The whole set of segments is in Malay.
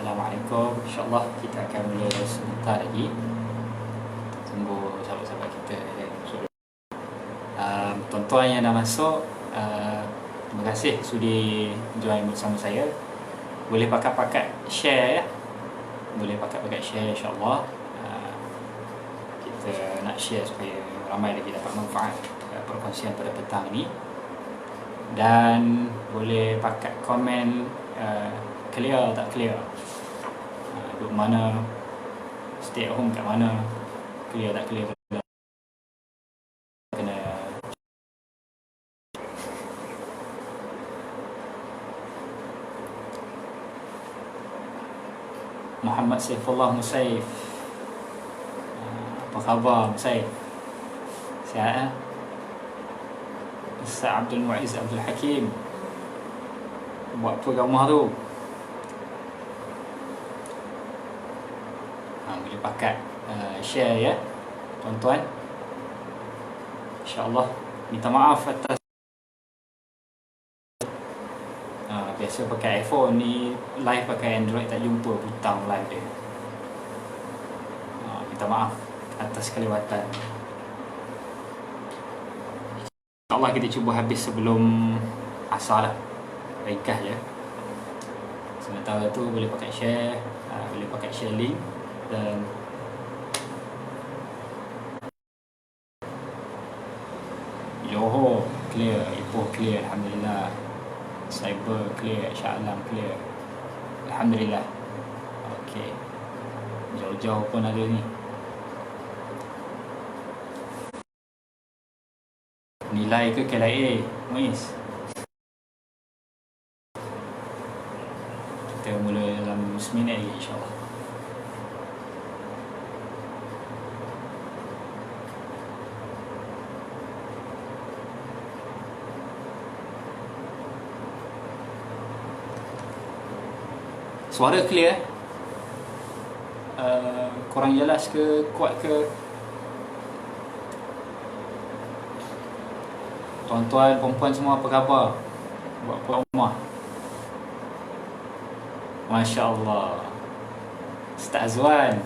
Assalamualaikum. InsyaAllah kita akan mula sebentar lagi. Tunggu sahabat-sahabat kita. Tuan-tuan yang dah masuk, terima kasih sudi join bersama saya. Boleh pakat-pakat share ya. Boleh pakat-pakat share insyaAllah. Kita nak share supaya ramai lagi dapat manfaat perkongsian pada petang ni. Dan boleh pakat komen clear tak clear, duduk mana, stay at home kat mana, clear tak clear, kena. Muhammad Saifullah Musaif, apa khabar Musaif? Sihat? Ustaz Abdul Muiz Abdul Hakim, buat apa kat rumah tu? Boleh pakat share ya tuan-tuan. InsyaAllah minta maaf atas biasa pakai iPhone ni, live pakai Android tak jumpa butang live dia. Minta maaf atas kelewatan. InsyaAllah kita cuba habis sebelum asar lah, ringkas je. Sementara tu boleh pakai share, boleh pakai share link. Dan Johor clear, Ipoh clear, Alhamdulillah. Cyber clear, Shah Alam clear, Alhamdulillah. Okey, jauh-jauh pun ada ni. Nilai ke KLIA Muiz? Kita mula dalam seminit lagi insyaAllah. Suara clear? Kurang jelas ke, kuat ke? Tuan-tuan, perempuan semua apa khabar? Buat apa rumah? Masya Allah. Ustaz Azwan,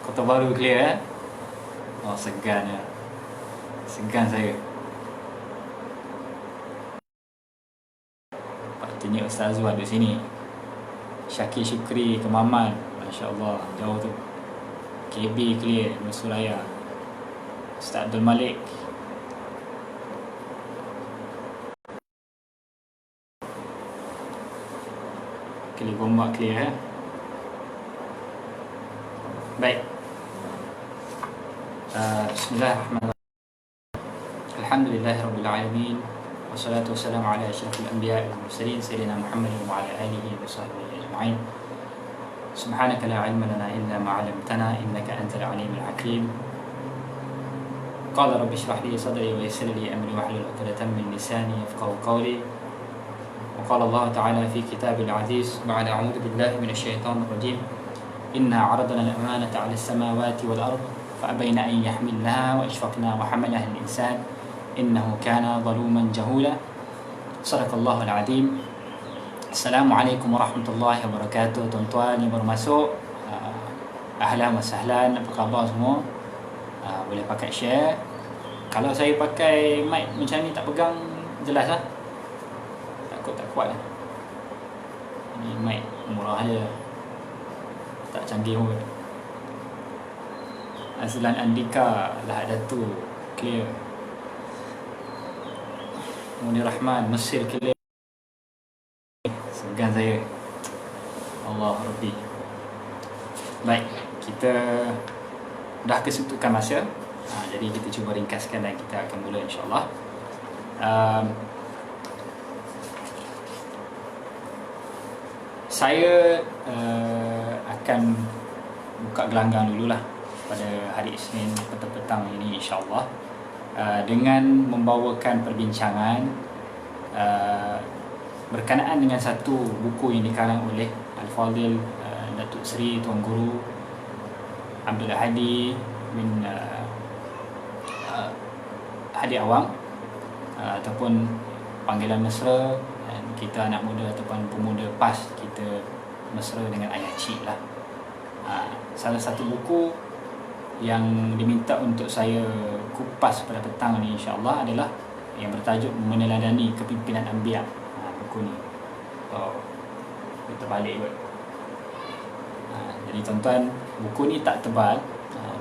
Kota Baru clear Oh, segan ya. Segan saya. Patutnya Ustaz Azwan di sini. Syakir Syukri, Kemaman, Masya Allah, jauh tu. KB clear, Suraya. Ustaz Abdul Malik. Kali Gombak clear ya. Baik. Bismillahirrahmanirrahim. Alhamdulillahirrabbilalamin. Wassalatu wassalamu ala asyrafil anbiya'i wal mursalin sayyidina Muhammadin wa ala alihi wa sahbihi ajma'in. Subhanaka la ilma lana illa ma 'allamtana innaka antal alimul hakim. Qala rabbi shrah li sadri wa yassir li amri wahlul 'uqdatam min lisani yafqahu qawli. Wa qala Allah ta'ala fi kitabil 'aziz ba'da a'udzu billahi minasy syaithanir rajim. Inna 'aradna al-amanata 'ala as-samawati wal ardh fa'abayna an yahmilnaha wa ashfaqna wa hamalaha al-insan innahu kana zaluman jahula. Sadaqallahul azim. Assalamualaikum warahmatullahi wabarakatuh. Tuan-tuan yang baru masuk, ahlan wa sahlan, apa khabar semua? Boleh pakai share. Kalau saya pakai mic macam ni tak pegang, jelas lah. Takut tak kuat lah. Ini mic murah je, tak canggih pun. Azlan Andika, Lahad Datu clear. Munir Rahman, Mesir clear. Segan saya. Allah Rabbi. Baik, kita dah kesuntukan masa. Jadi kita cuba ringkaskan dan kita akan mula insyaAllah. Saya akan buka gelanggang dululah pada hari Isnin petang-petang ini insyaAllah, dengan membawakan perbincangan berkenaan dengan satu buku yang dikarang oleh Al-Fadil Datuk Seri Tuan Guru Abdul Hadi bin Hadi Awang, ataupun panggilan mesra, dan kita anak muda ataupun pemuda PAS kita mesra dengan ayah cik lah. Salah satu buku yang diminta untuk saya kupas pada petang ni insya-Allah adalah yang bertajuk Meneladani Kepimpinan Anbiya. Buku ni. So, kita balik kot. Jadi tuan-tuan, buku ni tak tebal.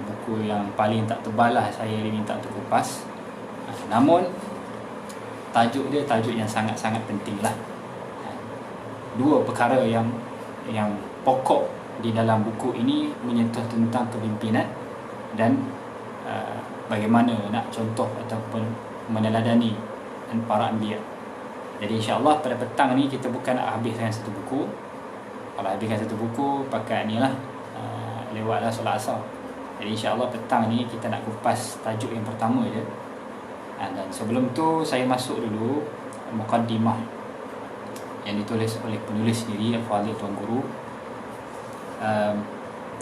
Buku yang paling tak tebal lah saya diminta untuk kupas. Namun tajuk dia tajuk yang sangat-sangat penting lah. Dua perkara yang pokok di dalam buku ini menyentuh tentang kepimpinan dan bagaimana nak contoh ataupun meneladani para anbiya. Jadi insya-Allah pada petang ni kita bukan nak habiskan satu buku. Kalau habiskan satu buku pakai ni lah, lewatlah solat asar. Jadi insya-Allah petang ni kita nak kupas tajuk yang pertama je. Dan sebelum tu saya masuk dulu mukaddimah yang ditulis oleh penulis sendiri, Al-Fadhil Tuan Guru,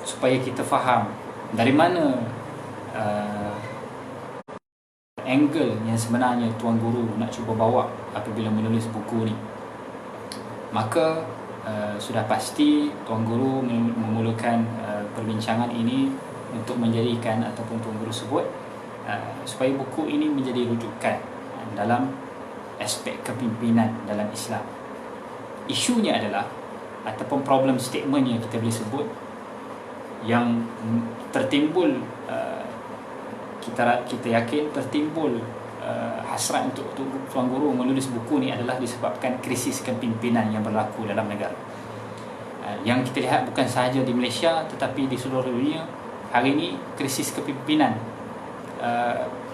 supaya kita faham dari mana angle yang sebenarnya Tuan Guru nak cuba bawa apabila menulis buku ni. Maka sudah pasti Tuan Guru memulakan perbincangan ini untuk menjadikan ataupun Tuan Guru sebut supaya buku ini menjadi rujukan dalam aspek kepimpinan dalam Islam. Isunya adalah ataupun problem statement yang kita boleh sebut yang tertimbul, kita yakin tertimbul hasrat untuk Tuan Guru menulis buku ni adalah disebabkan krisis kepimpinan yang berlaku dalam negara. Yang kita lihat bukan sahaja di Malaysia tetapi di seluruh dunia hari ini krisis kepimpinan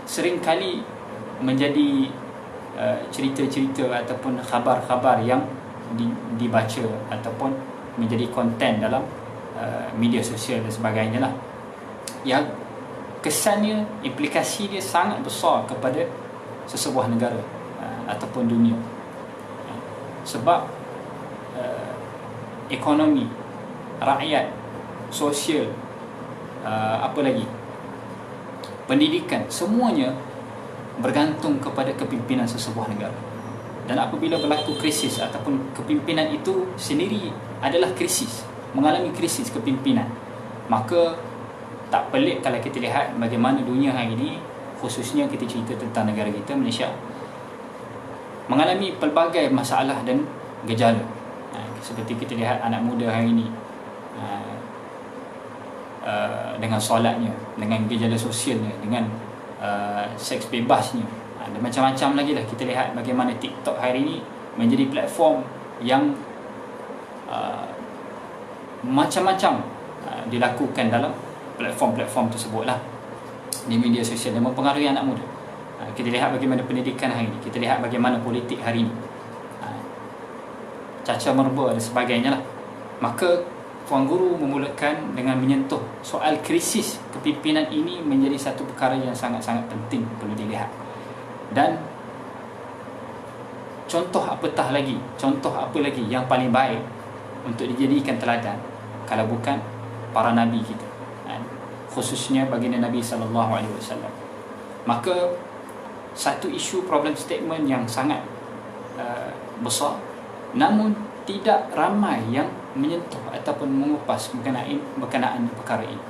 seringkali menjadi cerita-cerita ataupun khabar-khabar yang dibaca ataupun menjadi konten dalam media sosial dan sebagainya lah, yang kesannya, implikasi dia sangat besar kepada sesebuah negara ataupun dunia. Sebab ekonomi, rakyat, sosial, apa lagi, pendidikan, semuanya bergantung kepada kepimpinan sesebuah negara. Dan apabila berlaku krisis ataupun kepimpinan itu sendiri adalah krisis, mengalami krisis kepimpinan, maka tak pelik kalau kita lihat bagaimana dunia hari ini, khususnya kita cerita tentang negara kita Malaysia, mengalami pelbagai masalah dan gejala. Seperti kita lihat anak muda hari ini dengan solatnya, dengan gejala sosialnya, dengan seks bebasnya, dan macam-macam lagi lah. Kita lihat bagaimana TikTok hari ini menjadi platform yang macam-macam dilakukan dalam platform-platform tersebut lah, di media sosial, dan mempengaruhi anak muda. Kita lihat bagaimana pendidikan hari ini, kita lihat bagaimana politik hari ini, caca merba dan sebagainya lah. Maka Tuan Guru memulakan dengan menyentuh soal krisis kepimpinan ini menjadi satu perkara yang sangat-sangat penting perlu dilihat. Dan contoh apatah lagi, contoh apa lagi yang paling baik untuk dijadikan teladan kalau bukan para nabi kita, khususnya baginda Nabi SAW. Maka satu isu problem statement yang sangat besar, namun tidak ramai yang menyentuh ataupun mengupas berkenaan perkara ini.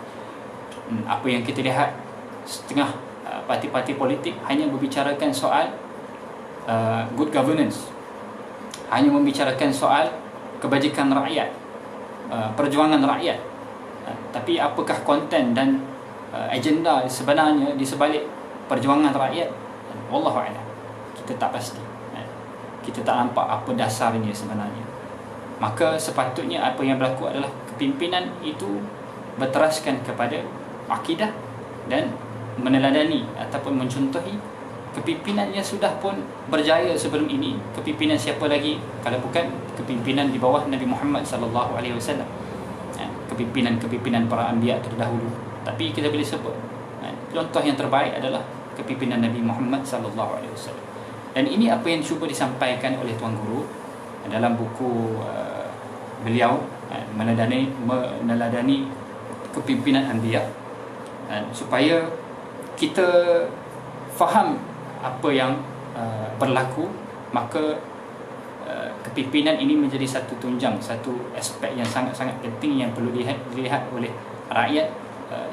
Apa yang kita lihat, setengah parti-parti politik hanya membicarakan soal good governance, hanya membicarakan soal kebajikan rakyat, perjuangan rakyat. Tapi apakah konten dan agenda sebenarnya di sebalik perjuangan rakyat? Wallahu a'lam, kita tak pasti, kita tak nampak apa dasarnya sebenarnya. Maka sepatutnya apa yang berlaku adalah kepimpinan itu berteraskan kepada akidah dan meneladani ataupun mencontohi kepimpinan yang sudah pun berjaya sebelum ini. Kepimpinan siapa lagi kalau bukan kepimpinan di bawah Nabi Muhammad sallallahu alaihi wasallam, kepimpinan para anbiya terdahulu. Tapi kita boleh sebut contoh yang terbaik adalah kepimpinan Nabi Muhammad sallallahu alaihi wasallam. Dan ini apa yang cuba disampaikan oleh Tuan Guru dalam buku beliau, meneladani kepimpinan anbiya, supaya kita faham apa yang berlaku. Maka kepimpinan ini menjadi satu tunjang, satu aspek yang sangat-sangat penting yang perlu dilihat oleh rakyat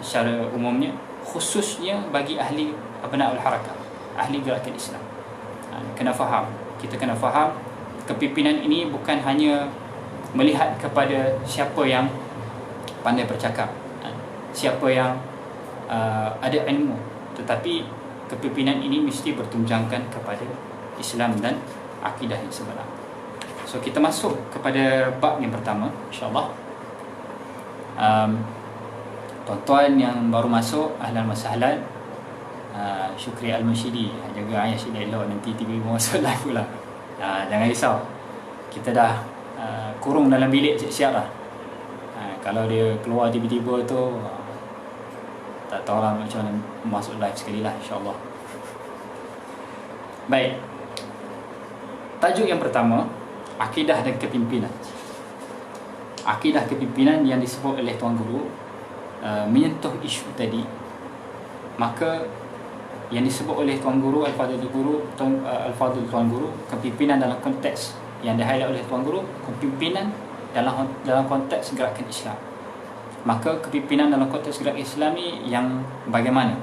secara umumnya, khususnya bagi ahli abna'ul harakah, ahli gerakan Islam. Kita kena faham kepimpinan ini bukan hanya melihat kepada siapa yang pandai bercakap, siapa yang ada ilmu, tetapi kepimpinan ini mesti bertunjangkan kepada Islam dan akidah yang sebenar. So kita masuk kepada bab yang pertama, insyaAllah. Tuan-tuan yang baru masuk, ahlan wa sahlan. Syukri Al-Mashidi, jaga ayah sini elok, nanti tiba-tiba masuk live pula. Jangan risau, kita dah kurung dalam bilik siap-siap lah. Kalau dia keluar tiba-tiba tu, tak tahulah macam mana masuk live sekali lah, insyaAllah. Baik, tajuk yang pertama, akidah dan kepimpinan. Akidah kepimpinan yang disebut oleh Tuan Guru menyentuh isu tadi. Maka yang disebut oleh Tuan Guru, Al-Fadhil Tuan Guru, kepimpinan dalam konteks yang di-highlight oleh Tuan Guru, kepimpinan dalam konteks gerakan Islam. Maka kepimpinan dalam konteks gerakan Islam ni yang bagaimana?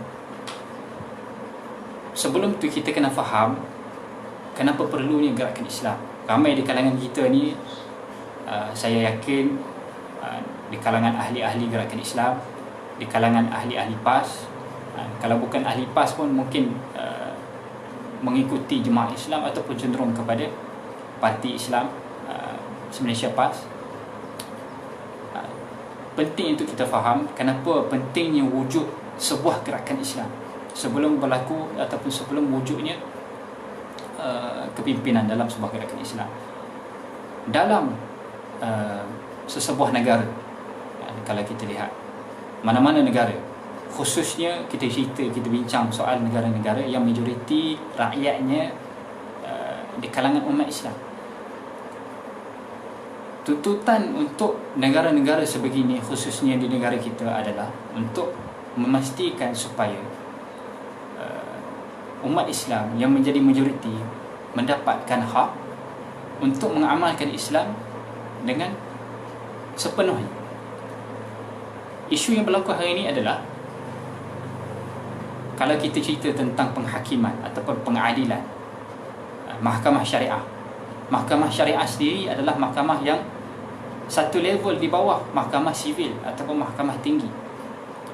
Sebelum tu kita kena faham kenapa perlunya gerakan Islam. Ramai di kalangan kita ni, saya yakin di kalangan ahli-ahli gerakan Islam, di kalangan ahli-ahli PAS, kalau bukan ahli PAS pun mungkin mengikuti Jemaah Islam ataupun cenderung kepada Parti Islam Malaysia PAS. Penting untuk kita faham kenapa pentingnya wujud sebuah gerakan Islam sebelum berlaku ataupun sebelum wujudnya kepimpinan dalam sebuah gerakan Islam dalam sesebuah negara. Kalau kita lihat mana-mana negara, khususnya kita bincang soal negara-negara yang majoriti rakyatnya di kalangan umat Islam, tuntutan untuk negara-negara sebegini, khususnya di negara kita, adalah untuk memastikan supaya umat Islam yang menjadi majoriti mendapatkan hak untuk mengamalkan Islam dengan sepenuhnya. Isu yang berlaku hari ini adalah, kalau kita cerita tentang penghakiman ataupun pengadilan, mahkamah syariah. Mahkamah syariah sendiri adalah mahkamah yang satu level di bawah mahkamah sivil ataupun mahkamah tinggi.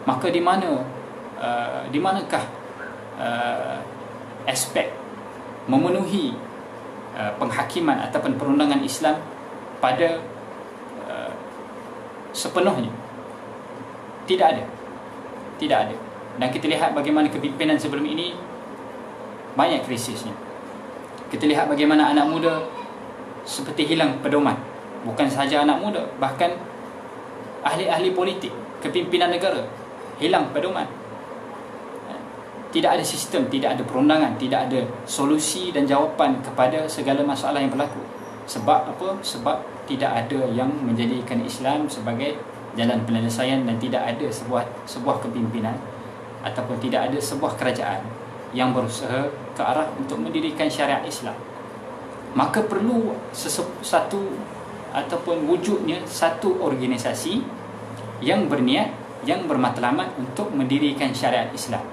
Maka di manakah aspek memenuhi penghakiman ataupun perundangan Islam pada sepenuhnya? Tidak ada. Dan kita lihat bagaimana kepimpinan sebelum ini banyak krisisnya. Kita lihat bagaimana anak muda seperti hilang pedoman. Bukan sahaja anak muda, bahkan ahli-ahli politik, kepimpinan negara hilang pedoman. Tidak ada sistem, tidak ada perundangan, tidak ada solusi dan jawapan kepada segala masalah yang berlaku. Sebab apa? Sebab tidak ada yang menjadikan Islam sebagai jalan penyelesaian, dan tidak ada sebuah kepimpinan ataupun tidak ada sebuah kerajaan yang berusaha ke arah untuk mendirikan syariat Islam. Maka perlu satu ataupun wujudnya satu organisasi yang berniat, yang bermatlamat untuk mendirikan syariat Islam,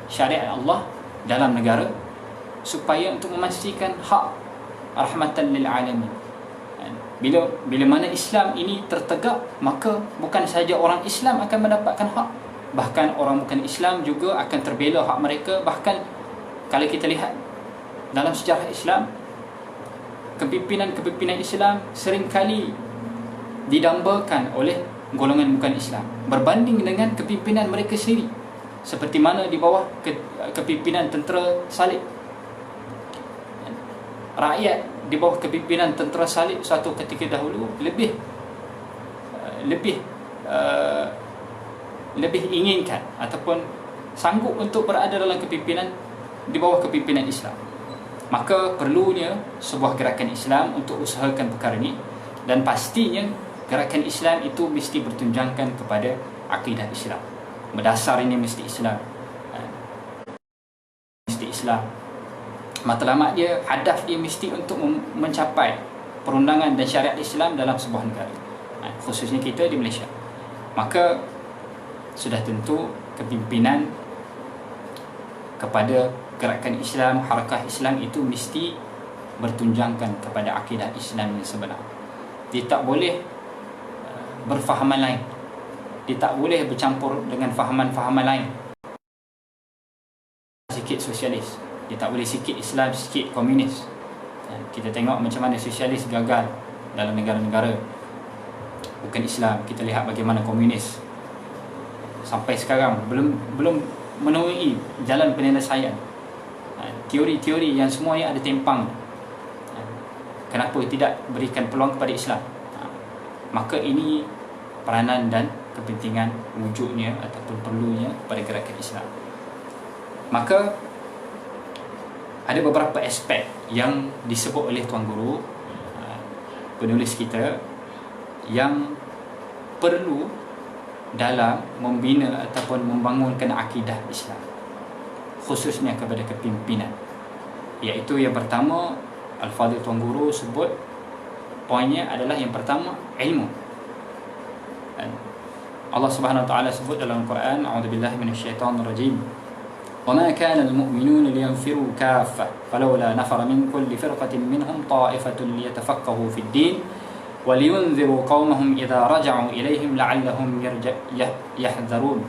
syariat Allah dalam negara, supaya untuk memastikan hak rahmatan lil alamin. Bila mana Islam ini tertegak, maka bukan sahaja orang Islam akan mendapatkan hak, bahkan orang bukan Islam juga akan terbela hak mereka. Bahkan kalau kita lihat dalam sejarah Islam, kepimpinan Islam seringkali didambakan oleh golongan bukan Islam berbanding dengan kepimpinan mereka sendiri, seperti mana di bawah kepimpinan tentera salib. Rakyat di bawah kepimpinan tentera salib suatu ketika dahulu lebih inginkan ataupun sanggup untuk berada dalam kepimpinan di bawah kepimpinan Islam. Maka perlunya sebuah gerakan Islam untuk usahakan perkara ini, dan pastinya gerakan Islam itu mesti bertunjangkan kepada akidah Islam. Berdasar ini mesti Islam. Matlamat dia, hadaf dia mesti untuk mencapai perundangan dan syariat Islam dalam sebuah negara, khususnya kita di Malaysia. Maka sudah tentu kepimpinan kepada gerakan Islam, harakah Islam itu mesti bertunjangkan kepada akidah Islam yang sebenar. Dia tak boleh berfahaman lain, dia tak boleh bercampur dengan fahaman-fahaman lain. Sikit sosialis, dia tak boleh sikit Islam, sikit komunis. Kita tengok macam mana sosialis gagal dalam negara-negara bukan Islam. Kita lihat bagaimana komunis sampai sekarang belum menemui jalan penyelesaian. Teori-teori yang semuanya ada tempang. Kenapa tidak berikan peluang kepada Islam? Maka ini peranan dan kepentingan wujudnya ataupun perlunya pada gerakan Islam. Maka ada beberapa aspek yang disebut oleh Tuan Guru, penulis kita, yang perlu dalam membina ataupun membangunkan akidah Islam, khususnya kepada kepimpinan. Iaitu yang pertama, Al-Fadhil Tuan Guru sebut poinnya adalah yang pertama, ilmu. Allah Subhanahu Wa Taala sebut dalam Al-Quran, a'udzubillahi minasyaitonirrajim, وَمَا كَانَ الْمُؤْمِنُونَ لِيَنْفِرُوا كَافَّةً فَلَوْلَا نَفَرَ مِنْ كُلِّ فِرْقَةٍ مِنْهُمْ طَائِفَةٌ لِيَتَفَقَّهُوا فِي الدِّينِ وَلِيُنْذِرُوا قَوْمَهُمْ إِذَا رَجَعُوا إِلَيْهِمْ لَعَلَّهُمْ يَحْذَرُونَ.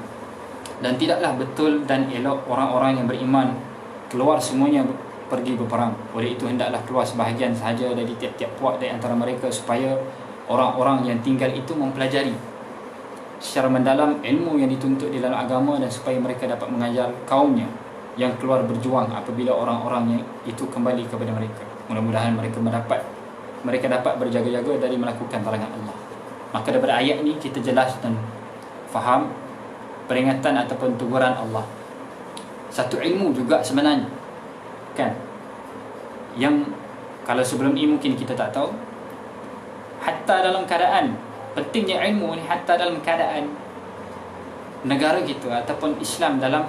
Dan tidaklah betul dan elok orang-orang yang beriman keluar semuanya pergi berperang. Oleh itu hendaklah keluar sebahagian sahaja dari tiap-tiap puak dari antara mereka, supaya orang-orang yang tinggal itu mempelajari secara mendalam ilmu yang dituntut di dalam agama, dan supaya mereka dapat mengajar kaumnya yang keluar berjuang apabila orang-orang yang itu kembali kepada mereka. Mudah-mudahan mereka dapat berjaga-jaga dari melakukan larangan Allah. Maka daripada ayat ini kita jelas dan faham peringatan ataupun teguran Allah. Satu ilmu juga sebenarnya, kan, yang kalau sebelum ini mungkin kita tak tahu. Hatta dalam keadaan pentingnya ilmu ni, hatta dalam keadaan negara kita ataupun Islam dalam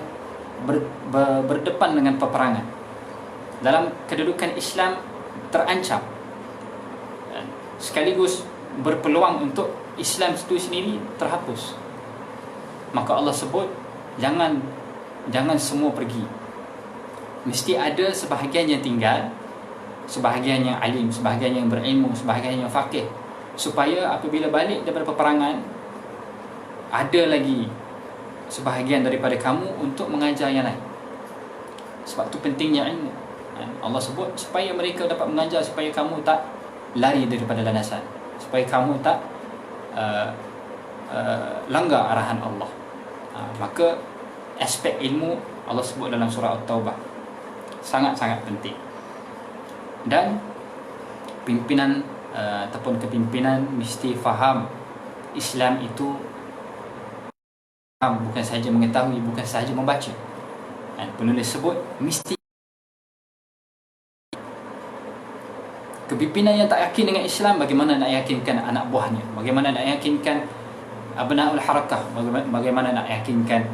berdepan dengan peperangan, dalam kedudukan Islam terancam, sekaligus berpeluang untuk Islam itu sendiri terhapus, maka Allah sebut jangan semua pergi. Mesti ada sebahagian yang tinggal, sebahagian yang alim, sebahagian yang berilmu, sebahagian yang faqih, supaya apabila balik daripada peperangan ada lagi sebahagian daripada kamu untuk mengajar yang lain. Sebab tu pentingnya ilmu. Allah sebut supaya mereka dapat mengajar, supaya kamu tak lari daripada landasan, supaya kamu tak langgar arahan Allah. Maka aspek ilmu Allah sebut dalam surah At-Taubah sangat-sangat penting. Dan pimpinan ataupun kepimpinan mesti faham Islam itu bukan sahaja mengetahui, bukan sahaja membaca. Penulis sebut mesti. Kepimpinan yang tak yakin dengan Islam, bagaimana nak yakinkan anak buahnya? Bagaimana nak yakinkan abnaul harakah? Bagaimana nak yakinkan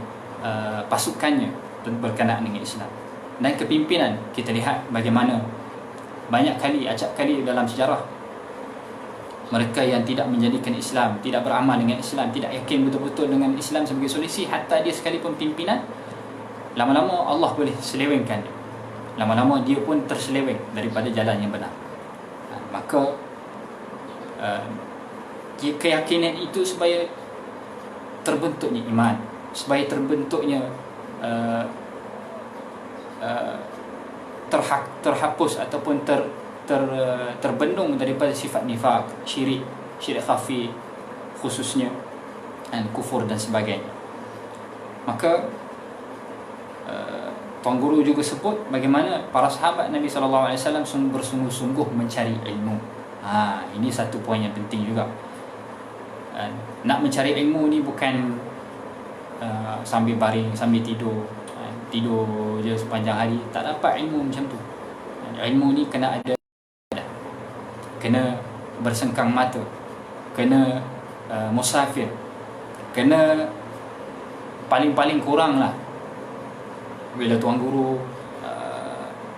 pasukannya berkenaan dengan Islam? Dan kepimpinan, kita lihat bagaimana banyak kali, acap kali dalam sejarah, mereka yang tidak menjadikan Islam, tidak beramal dengan Islam, tidak yakin betul-betul dengan Islam sebagai solusi, hatta dia sekalipun pimpinan, lama-lama Allah boleh selewengkan dia. Lama-lama dia pun terseleweng daripada jalan yang benar. Maka keyakinan itu supaya terbentuknya iman, supaya terbentuknya terhapus ataupun terbendung daripada sifat nifaq, syirik khafi khususnya, dan kufur dan sebagainya. Maka Tuan Guru juga sebut bagaimana para sahabat Nabi SAW bersungguh-sungguh mencari ilmu. Ini satu poin yang penting juga. Nak mencari ilmu ni bukan sambil baring, sambil tidur je sepanjang hari, tak dapat ilmu macam tu. Ilmu ni kena ada, kena bersengkang mata, kena musafir, kena paling-paling kurang lah bila Tuan Guru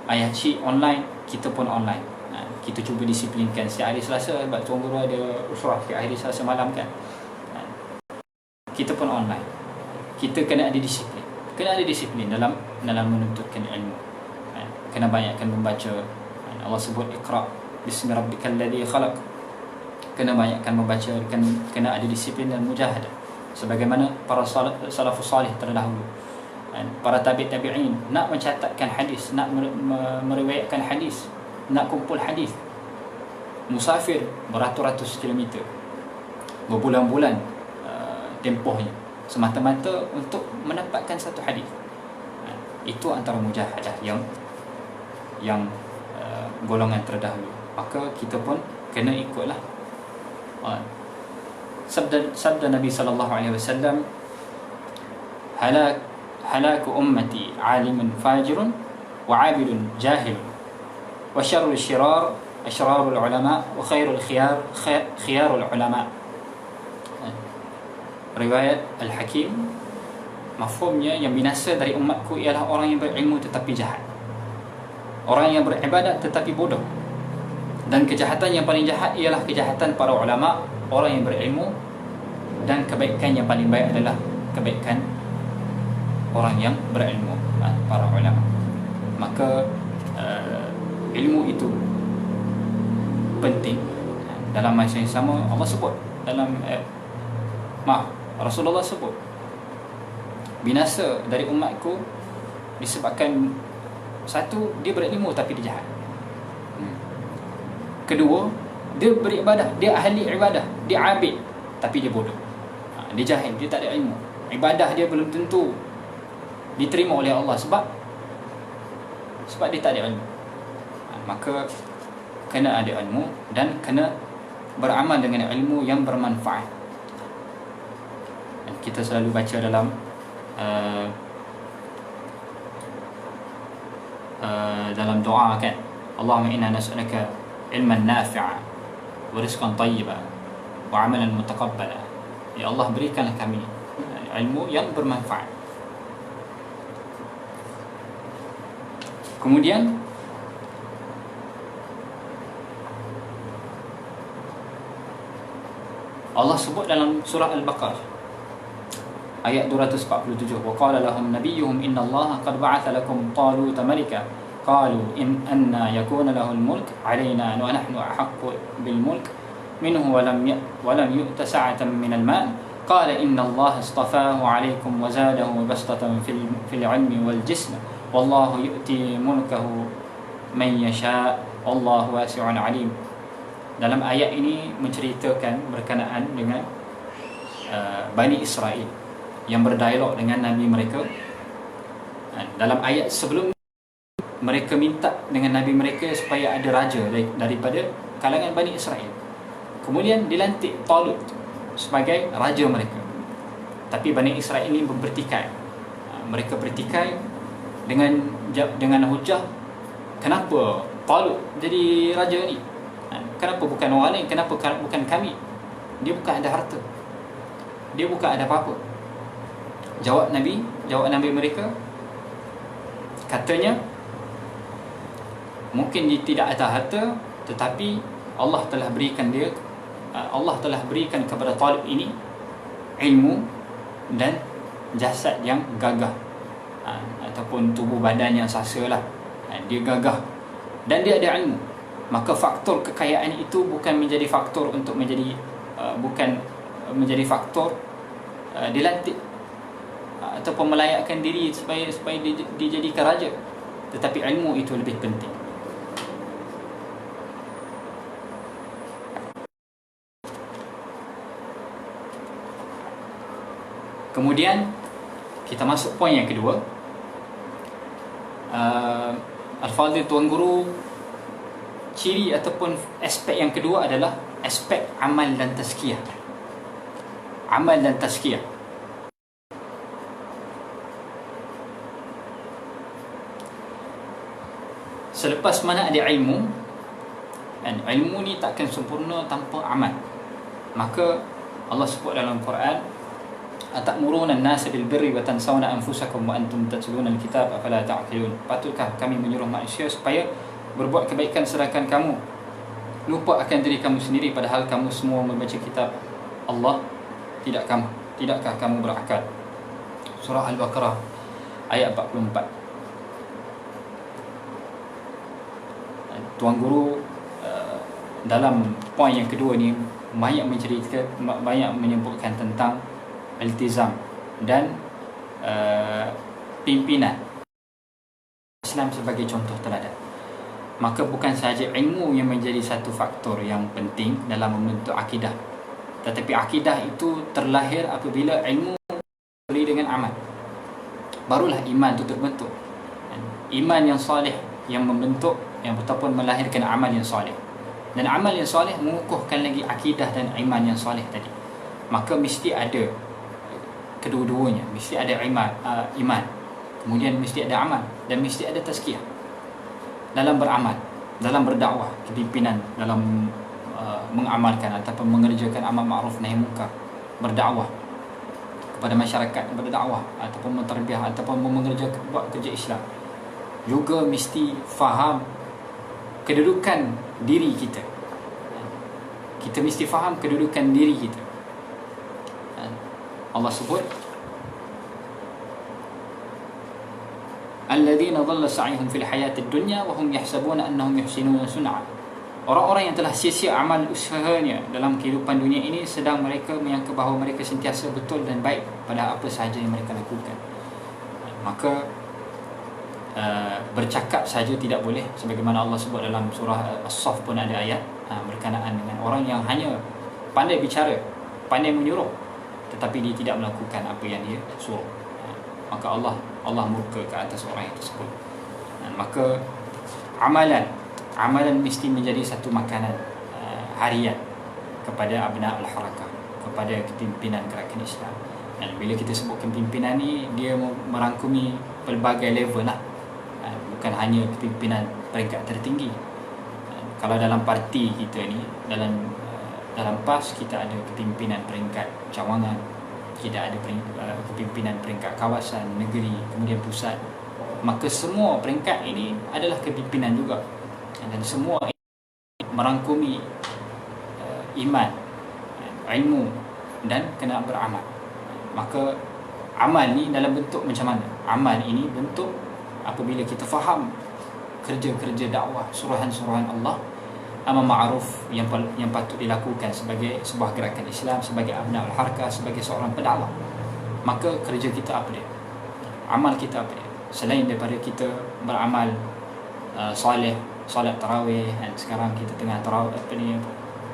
ayah cik online, kita pun online. kita cuba disiplinkan. Setiap hari Selasa sebab Tuan Guru ada usrah setiap hari Selasa malam kan, kita pun online. Kita kena ada disiplin, dalam menuntutkan ilmu. Kena banyakkan membaca. Allah sebut Iqra bismi rabbikal ladzi khalaq. Kena banyakkan membaca, kena ada disiplin dan mujahadah sebagaimana para salafus salih terdahulu. Para tabi'in nak mencatatkan hadis, nak meriwayatkan hadis, nak kumpul hadis, musafir beratus-ratus kilometer, berbulan-bulan tempohnya semata-mata untuk mendapatkan satu hadis. Itu antara mujahadah yang golongan terdahulu. Maka kita pun kena ikutlah sabda Nabi sallallahu alaihi wasallam, halaku ummati alimun fajirun wa abidun jahil wa syarrul syirar asyrarul ulama wa khairul khiyarul ulama. Riwayat Al-Hakim, mafhumnya yang binasa dari umatku ialah orang yang berilmu tetapi jahat, orang yang beribadat tetapi bodoh, dan kejahatan yang paling jahat ialah kejahatan para ulama, orang yang berilmu, dan kebaikan yang paling baik adalah kebaikan orang yang berilmu, para ulama. Maka ilmu itu penting. Dalam masa yang sama Allah sebut dalam Rasulullah sebut binasa dari umatku disebabkan satu, dia berilmu tapi dia jahat. Kedua, dia beribadah, dia ahli ibadah, dia abid tapi dia bodoh. Dia jahil, dia tak ada ilmu. Ibadah dia belum tentu diterima oleh Allah sebab dia tak ada ilmu. Maka kena ada ilmu dan kena beramal dengan ilmu yang bermanfaat. Dan kita selalu baca dalam doa kan, Allahumma inna nas'aluka ilman nafi'a wa rizqan tayyiban wa amalan mutaqabbala. Ya Allah, berikanlah kami ilmu yang bermanfaat. Kemudian Allah sebut dalam surah Al-Baqarah ayat 247, wa qala lahum nabiyyuhum innallaha qad ba'atha lakum taluta malika qalu in anna yakuna lahul mulk alaina wa nahnu ahaqqu bil mulk minhu wa lam yu'ta sa'atan min al-mal qala innallaha astafahu 'alaykum wa zadahu bastatan fil 'ilmi wal jism wallahu yu'ti mulkahu man yasha wallahu wasi'un 'alim. Dalam ayat ini menceritakan berkenaan dengan Bani Israel yang berdialog dengan Nabi mereka. Dalam ayat sebelum, mereka minta dengan Nabi mereka supaya ada raja daripada kalangan Bani Israel. Kemudian dilantik Talut sebagai raja mereka. Tapi Bani Israel ini bertikai. Mereka bertikai dengan hujah, kenapa Talut jadi raja ni? Kenapa bukan orang lain? Kenapa bukan kami? Dia bukan ada harta, dia bukan ada apa-apa. Jawab Nabi mereka, katanya mungkin dia tidak ada harta, tetapi Allah telah berikan kepada Talib ini ilmu dan jasad yang gagah, ataupun tubuh badan yang sasalah. Dia gagah dan dia ada ilmu. Maka faktor kekayaan itu bukan menjadi faktor untuk faktor dilantik ataupun melayakkan diri supaya dijadikan raja, tetapi ilmu itu lebih penting. Kemudian kita masuk poin yang kedua. Al-Fadhil Tuan Guru, ciri ataupun aspek yang kedua adalah aspek amal dan tazkiyah. Amal dan tazkiyah. Selepas mana ada ilmu, dan ilmu ni takkan sempurna tanpa amal. Maka Allah sebut dalam Quran, atamuruna an-nasa bil birri wa tansawna anfusakum wa antum tatluna al-kitab afala ta'qilun. Patutkah kami menyuruh manusia supaya berbuat kebaikan sedangkan kamu lupa akan diri kamu sendiri padahal kamu semua membaca kitab Allah? Tidakkah kamu berakal? Surah Al-Baqarah ayat 44. Tuan Guru dalam poin yang kedua ni banyak menyebutkan tentang iltizam dan pimpinan Islam sebagai contoh teladan. Maka bukan sahaja ilmu yang menjadi satu faktor yang penting dalam membentuk akidah, tetapi akidah itu terlahir apabila ilmu beri dengan amal. Barulah iman itu terbentuk. Iman yang soleh yang membentuk, yang ataupun melahirkan amal yang soleh. Dan amal yang soleh mengukuhkan lagi akidah dan iman yang soleh tadi. Maka mesti ada kedua-duanya. Mesti ada iman, kemudian mesti ada amal, dan mesti ada tazkiyah dalam beramal, dalam berdakwah, kepimpinan dalam mengamalkan ataupun mengerjakan amal ma'ruf nahi munkar, berdakwah kepada masyarakat, berdakwah ataupun mentarbiyah ataupun mengerjakan buat kerja Islam. Juga mesti faham kedudukan diri kita. Kita mesti faham kedudukan diri kita. Allah sebut alladzina dhalla sa'yuhum fil hayatid dunya wa hum yahsabuna annahum yuhsinuna sun'a. Orang-orang yang telah sia-sia amal usahanya dalam kehidupan dunia ini sedang mereka menyangka bahawa mereka sentiasa betul dan baik pada apa sahaja yang mereka lakukan. Maka bercakap saja tidak boleh, sebagaimana Allah sebut dalam surah As-Saff pun ada ayat berkenaan dengan orang yang hanya pandai bicara, pandai menyuruh, tetapi dia tidak melakukan apa yang dia suruh. Maka Allah murka ke atas orang yang tersebut. Maka amalan mesti menjadi satu makanan harian kepada abna al-harakah, kepada kepimpinan gerakan Islam. Dan bila kita sebutkan pimpinan ni, dia merangkumi pelbagai level lah, bukan hanya kepimpinan peringkat tertinggi. Kalau dalam parti kita ni, dalam PAS kita ada kepimpinan peringkat cawangan, kita ada kepimpinan peringkat kawasan, negeri, kemudian pusat. Maka semua peringkat ini adalah kepimpinan juga, dan semua ini merangkumi iman, ilmu dan kena beramal. Maka amal ni dalam bentuk macam mana? Amal ini bentuk apabila kita faham kerja-kerja dakwah, suruhan-suruhan Allah, amal ma'ruf yang patut dilakukan sebagai sebuah gerakan Islam, sebagai abna al-harakah, sebagai seorang pendakwah. Maka kerja kita apa dia? Amal kita apa dia? Selain daripada kita beramal soleh, solat tarawih, dan sekarang kita tengah tarawih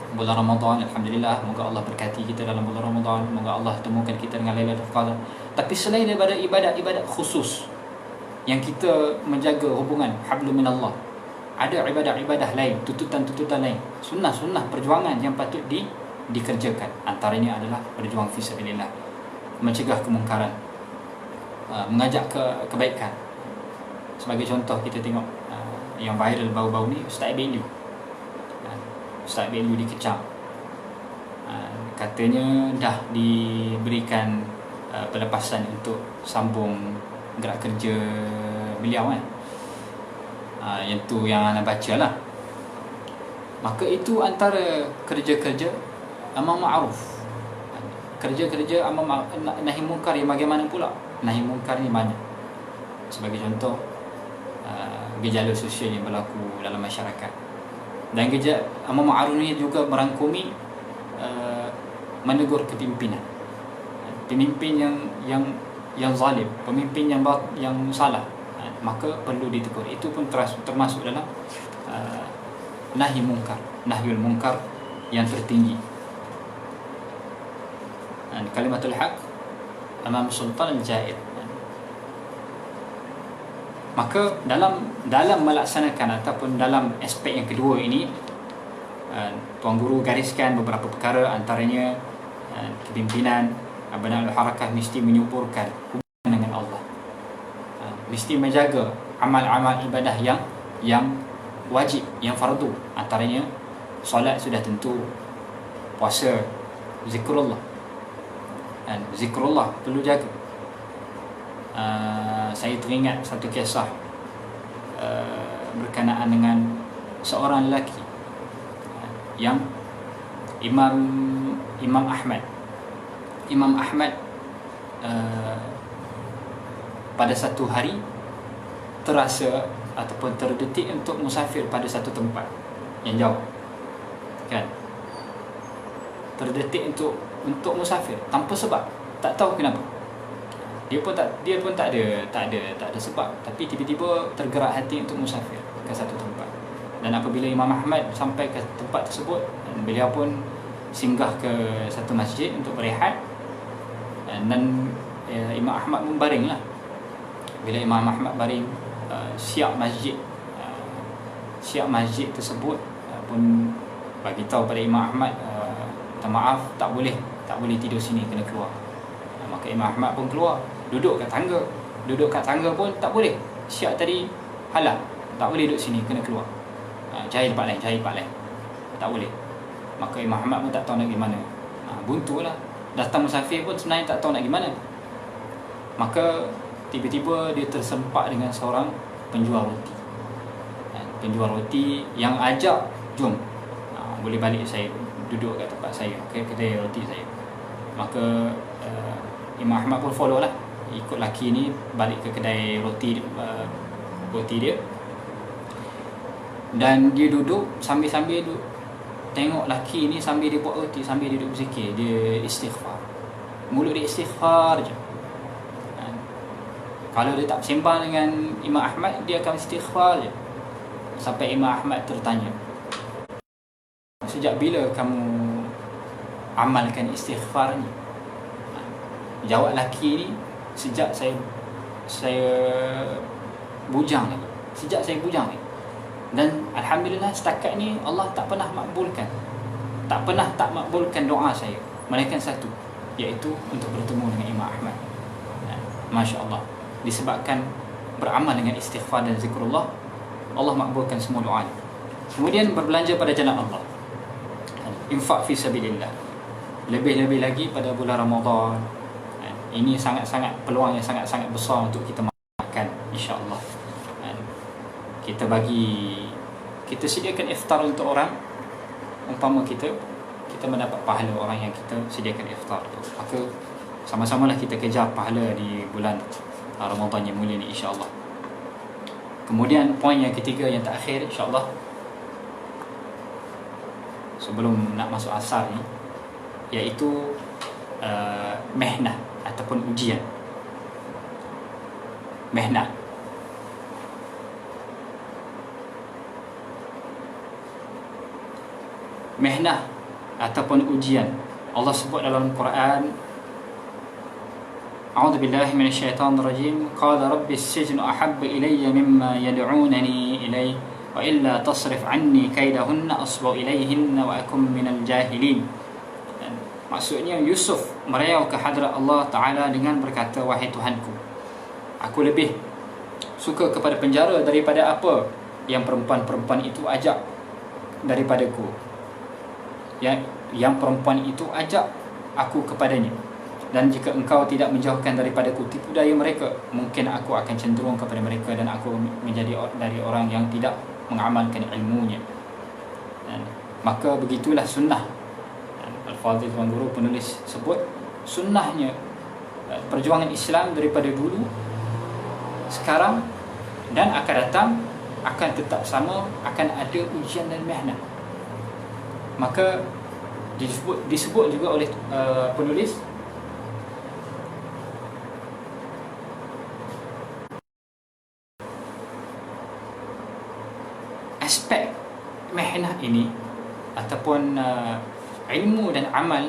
bulan Ramadan, alhamdulillah, moga Allah berkati kita dalam bulan Ramadan, moga Allah temukan kita dengan Lailatul Qadar. Tapi selain daripada ibadat-ibadat khusus yang kita menjaga hubungan hablum minallah, ada ibadah-ibadah lain, tuntutan-tuntutan lain, sunnah-sunnah perjuangan yang patut dikerjakan. Antaranya adalah berjuang fi sabilillah, mencegah kemungkaran, mengajak kebaikan. Sebagai contoh, kita tengok yang viral baru-baru ni, Ustaz Belu dikecam. Katanya dah diberikan pelepasan untuk sambung gerak kerja beliau kan. Yang tu yang anda baca lah. Maka itu antara kerja-kerja amar ma'ruf, kerja-kerja amar nahi munkar yang bagaimana pula? Nahi munkar ni banyak. Sebagai contoh, gejala sosial yang berlaku dalam masyarakat. Dan amar ma'ruf ni juga merangkumi menegur kepimpinan, pemimpin yang zalim, pemimpin yang salah, maka perlu ditegur. Itu pun termasuk dalam nahi munkar, nahyul munkar yang tertinggi. Dan kalimatul haq amam sultan al-jair. Maka dalam melaksanakan ataupun dalam aspek yang kedua ini, Tuan Guru gariskan beberapa perkara, antaranya kepimpinan abna al-harakah mesti menyuburkan hubungan dengan Allah, mesti menjaga amal-amal ibadah yang wajib, yang fardu. Antaranya solat sudah tentu, puasa, zikrullah, dan zikrullah perlu jaga. Saya teringat satu kisah berkenaan dengan seorang lelaki. yang Imam Ahmad pada satu hari terasa ataupun terdetik untuk musafir pada satu tempat yang jauh, kan? Terdetik untuk musafir tanpa sebab, tak tahu kenapa. Dia pun tak ada sebab, tapi tiba-tiba tergerak hati untuk musafir ke satu tempat. Dan apabila Imam Ahmad sampai ke tempat tersebut, beliau pun singgah ke satu masjid untuk berehat. Dan Imam Ahmad pun baringlah. Bila Imam Ahmad baring, siap masjid tersebut pun bagi tahu pada Imam Ahmad, minta maaf, tak boleh tidur sini, kena keluar. Maka Imam Ahmad pun keluar, duduk kat tangga pun tak boleh. Siap tadi halang, tak boleh duduk sini, kena keluar. Cari tempat lain, tak boleh. Maka Imam Ahmad pun tak tahu nak pergi mana. Buntulah. Datang musafir pun sebenarnya tak tahu nak pergi mana. Maka tiba-tiba dia tersempak dengan seorang penjual roti yang ajak, jom, boleh balik saya duduk kat tempat saya, ke kedai roti saya. Maka Imam Ahmad pun follow lah, ikut laki ni balik ke kedai roti dia. Dan dia duduk sambil duduk, tengok laki ni sambil dia buat roti, sambil dia duduk berzikir, dia istighfar. Mulut dia istighfar je. Kalau dia tak bersembang dengan Imam Ahmad, dia akan istighfar je. Sampai Imam Ahmad tertanya, sejak bila kamu amalkan istighfar ni? Jawab laki ni, sejak saya bujang lagi. Dan alhamdulillah setakat ni Allah tak pernah makbulkan doa saya, melainkan satu, iaitu untuk bertemu dengan Imam Ahmad. Masya Allah. Disebabkan beramal dengan istighfar dan zikrullah, Allah makbulkan semua doa. Kemudian berbelanja pada jalan Allah, infak fi sabilillah, lebih-lebih lagi pada bulan Ramadan. Ini sangat-sangat peluang yang sangat-sangat besar untuk kita makan, insya-Allah. Kita sediakan iftar untuk orang, umpama kita mendapat pahala orang yang kita sediakan iftar tu. Maka sama-samalah kita kejar pahala di bulan Ramadan yang mulia ni, insya-Allah. Kemudian poin yang ketiga, yang terakhir, insya-Allah, sebelum nak masuk asar ni, iaitu mehnah ataupun ujian. Mehnah ataupun ujian, Allah sebut dalam Quran, A'udzu billahi minasyaitonir rajim, qala rabbis sijnu ahabbu ilayya mimma yad'unani ilayhi wa illa tasrif anni kaidahunna asbu ilayhinna wa akum minal jahilin. Maksudnya Yusuf merayau ke hadrat Allah Ta'ala dengan berkata, wahai Tuhanku, aku lebih suka kepada penjara daripada apa yang perempuan-perempuan itu ajak daripadaku, yang perempuan itu ajak aku kepadanya. Dan jika engkau tidak menjauhkan daripadaku tipu daya mereka, mungkin aku akan cenderung kepada mereka dan aku menjadi dari orang yang tidak mengamalkan ilmunya. Dan maka begitulah sunnah. Al-Fadhil Tuan Guru penulis sebut, sunnahnya perjuangan Islam daripada dulu, sekarang dan akan datang akan tetap sama, akan ada ujian dan mihnah. Maka disebut juga oleh penulis, aspek mihnah ini ataupun ilmu dan amal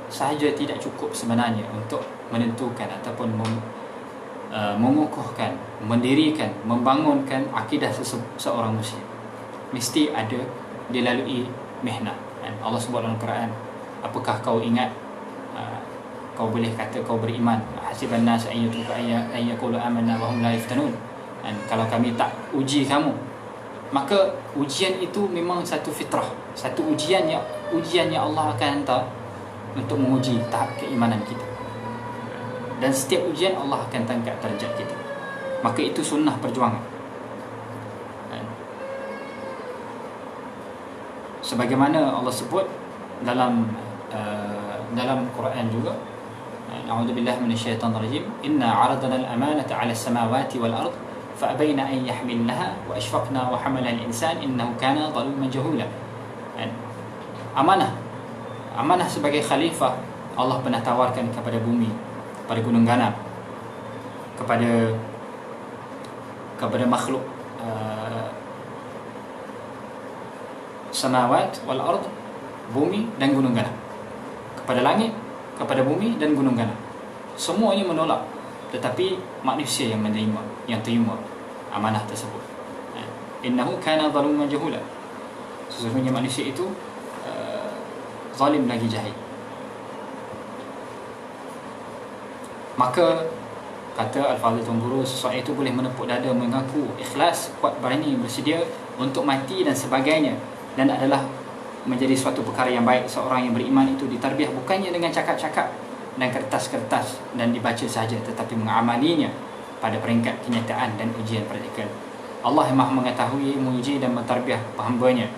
sahaja tidak cukup sebenarnya untuk menentukan ataupun mengukuhkan, mendirikan, membangunkan akidah seorang Muslim. Mesti ada dilalui mihnah. Allah sebut dalam Quran, apakah kau ingat kau boleh kata kau beriman, hasiban nas an yaqulu amanna wa hum la yaftanun. Dan kalau kami tak uji kamu, maka ujian itu memang satu fitrah, satu ujian yang Allah akan hantar untuk menguji tahap keimanan kita. Dan setiap ujian Allah akan angkat darjat kita. Maka itu sunnah perjuangan. sebagaimana Allah sebut dalam dalam Quran juga, a'udzubillahi minasyaitonir rajim, inna 'aradna al-amanata 'ala as-samawati wal ard fa'abayna an yahmilnaha wa ashfaqna wa hamala al-insan innahu kana zaluman jahula. Amanah sebagai khalifah Allah pernah tawarkan kepada bumi, kepada gunung ganam, kepada makhluk samawat wal ard, bumi dan gunung ganam, kepada langit, kepada bumi dan gunung ganam. Semuanya menolak, tetapi manusia yang menerima, yang terima amanah tersebut. Innahu kana zaluman jahula. Sesungguhnya manusia itu zalim lagi jahil. Maka kata Al-Fadhil Tuan Guru, seseorang itu boleh menepuk dada, mengaku ikhlas, kuat berani, bersedia untuk mati dan sebagainya, dan adalah menjadi suatu perkara yang baik seorang yang beriman itu ditarbiah bukannya dengan cakap-cakap dan kertas-kertas dan dibaca sahaja, tetapi mengamalinya pada peringkat kenyataan dan ujian praktikal. Allah yang Maha mengetahui, menguji dan mentarbiah hamba-Nya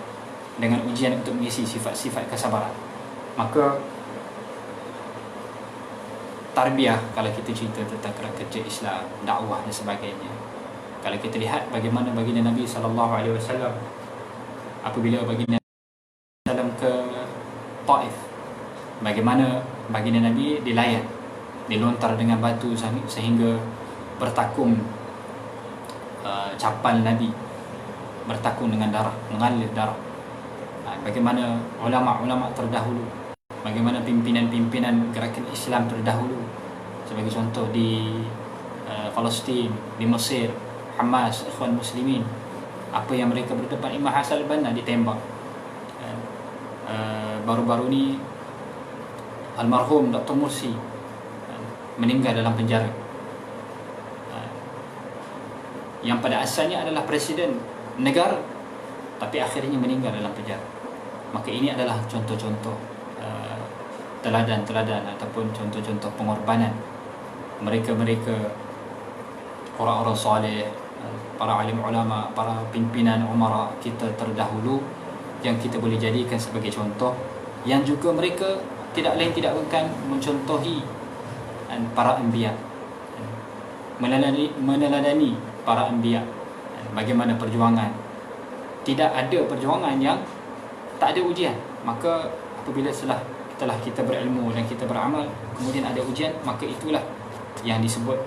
dengan ujian untuk mengisi sifat-sifat kesabaran. Maka tarbiyah, kalau kita cerita tentang kerja Islam, dakwah dan sebagainya, kalau kita lihat bagaimana baginda Nabi SAW apabila baginda dalam ke Taif, bagaimana baginda Nabi dilayan, dilontar dengan batu sehingga bertakung capal Nabi, bertakung dengan darah, mengalir darah. Bagaimana ulama-ulama terdahulu, bagaimana pimpinan-pimpinan gerakan Islam terdahulu, sebagai contoh di Palestin, di Mesir, Hamas, Ikhwan Muslimin, apa yang mereka berdepan. Imam Hassan al-Banna ditembak. Baru-baru ni almarhum Dr. Mursi meninggal dalam penjara, yang pada asalnya adalah presiden negara, tapi akhirnya meninggal dalam penjara. Maka ini adalah contoh-contoh teladan-teladan ataupun contoh-contoh pengorbanan mereka-mereka, orang-orang soleh, para alim ulama, para pimpinan umara kita terdahulu, yang kita boleh jadikan sebagai contoh, yang juga mereka tidak lain tidak bukan mencontohi para anbiya, meneladani para anbiya, bagaimana perjuangan. Tidak ada perjuangan yang tak ada ujian. Maka apabila setelah kita berilmu dan kita beramal, kemudian ada ujian, maka itulah yang disebut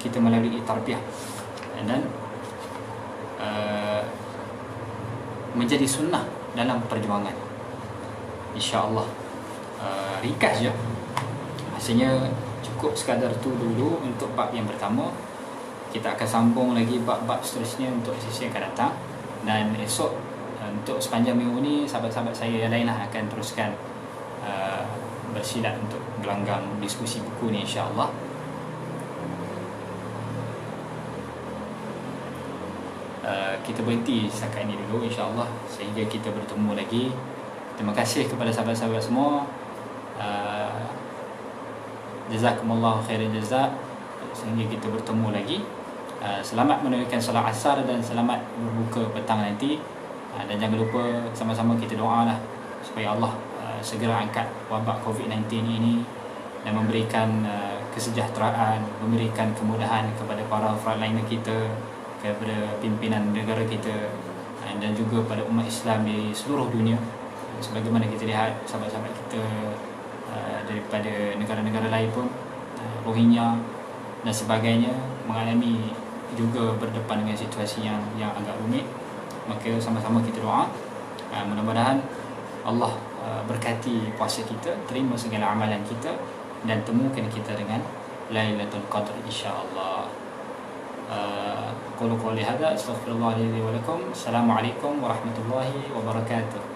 kita melalui tarbiyah dan menjadi sunnah dalam perjuangan. InsyaAllah ringkas je, rasanya cukup sekadar tu dulu untuk bab yang pertama. Kita akan sambung lagi bab-bab seterusnya untuk sesi yang akan datang. Dan esok untuk sepanjang minggu ni, sahabat-sahabat saya yang lain akan teruskan bersilat untuk gelanggang diskusi buku ni, insyaAllah. Kita berhenti setakat ini dulu, insyaAllah, sehingga kita bertemu lagi. Terima kasih kepada sahabat-sahabat semua. Jazakumullahu khairan jazak. Sehingga kita bertemu lagi. Selamat menunaikan solat asar dan selamat berbuka petang nanti. Dan jangan lupa sama-sama kita doa lah supaya Allah segera angkat wabak COVID-19 ini dan memberikan kesejahteraan, memberikan kemudahan kepada para frontliner kita, kepada pimpinan negara kita, dan juga pada umat Islam di seluruh dunia. Sebagaimana kita lihat sahabat-sahabat kita daripada negara-negara lain pun, Rohingya dan sebagainya, mengalami juga berdepan dengan situasi yang agak rumit. Maka sama-sama kita doa, mudah-mudahan Allah berkati puasa kita, terima segala amalan kita, dan temukan kita dengan Lailatul Qadr, insya-Allah. Qulu qouli hadza, astaghfirullah li wa lakum. Assalamualaikum warahmatullahi wabarakatuh.